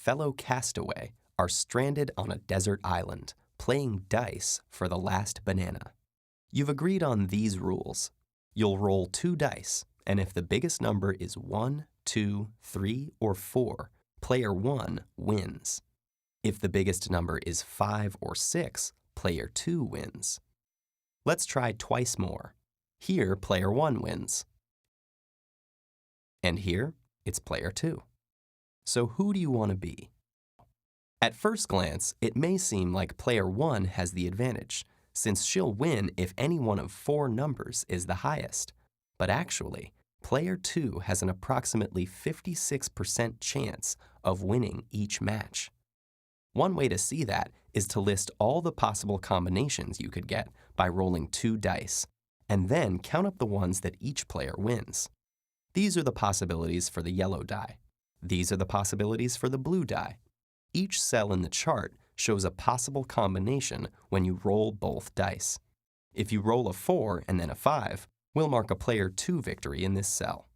fellow castaway are stranded on a desert island, playing dice for the last banana. You've agreed on these rules. You'll roll 2 dice, and if the biggest number is 1, 2, 3, or 4, player 1 wins. If the biggest number is 5 or 6, player 2 wins. Let's try twice more. Here, player 1 wins. And here, it's player 2. So who do you want to be? At first glance, it may seem like player 1 has the advantage, since she'll win if any one of 4 numbers is the highest. But actually, player 2 has an approximately 56% chance of winning each match. One way to see that is to list all the possible combinations you could get by rolling 2 dice, and then count up the ones that each player wins. These are the possibilities for the yellow die. These are the possibilities for the blue die. Each cell in the chart shows a possible combination when you roll both dice. If you roll a 4 and then a 5, we'll mark a player 2 victory in this cell.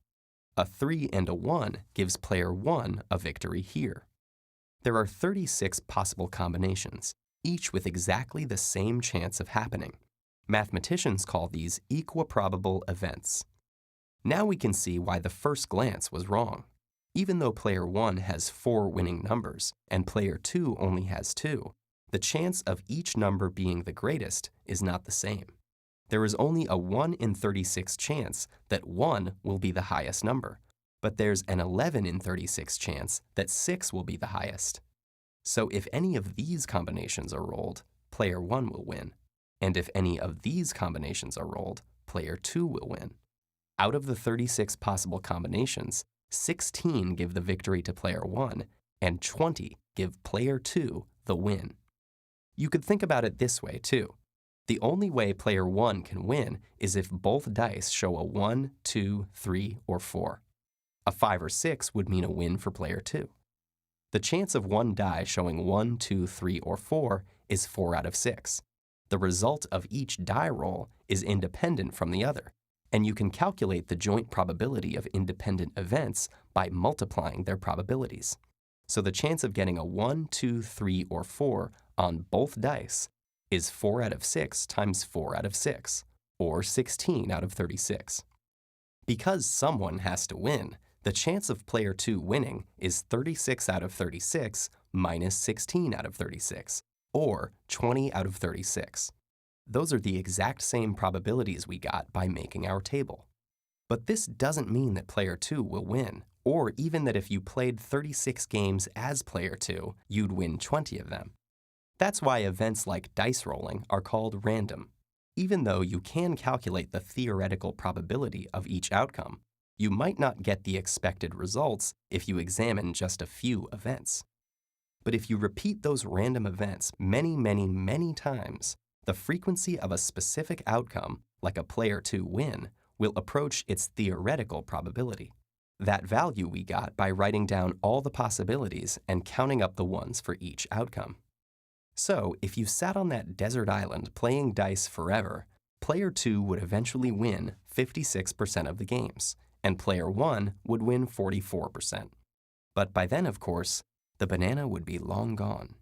A 3 and a 1 gives player 1 a victory here. There are 36 possible combinations, each with exactly the same chance of happening. Mathematicians call these equiprobable events. Now we can see why the first glance was wrong. Even though player 1 has 4 winning numbers and player 2 only has 2, the chance of each number being the greatest is not the same. There is only a 1 in 36 chance that 1 will be the highest number, but there's an 11 in 36 chance that 6 will be the highest. So if any of these combinations are rolled, player 1 will win. And if any of these combinations are rolled, player 2 will win. Out of the 36 possible combinations, 16 give the victory to player 1, and 20 give player 2 the win. You could think about it this way, too. The only way player 1 can win is if both dice show a 1, 2, 3, or 4. A 5 or 6 would mean a win for player 2. The chance of one die showing 1, 2, 3, or 4 is 4 out of 6. The result of each die roll is independent from the other, and you can calculate the joint probability of independent events by multiplying their probabilities. So the chance of getting a 1, 2, 3, or 4 on both dice is 4 out of 6 times 4 out of 6, or 16 out of 36. Because someone has to win, the chance of player 2 winning is 36 out of 36 minus 16 out of 36, or 20 out of 36. Those are the exact same probabilities we got by making our table. But this doesn't mean that player 2 will win, or even that if you played 36 games as player 2, you'd win 20 of them. That's why events like dice rolling are called random. Even though you can calculate the theoretical probability of each outcome, you might not get the expected results if you examine just a few events. But if you repeat those random events many times, the frequency of a specific outcome, like a player 2 win, will approach its theoretical probability. That value we got by writing down all the possibilities and counting up the ones for each outcome. So, if you sat on that desert island playing dice forever, player 2 would eventually win 56% of the games, and player 1 would win 44%. But by then, of course, the banana would be long gone.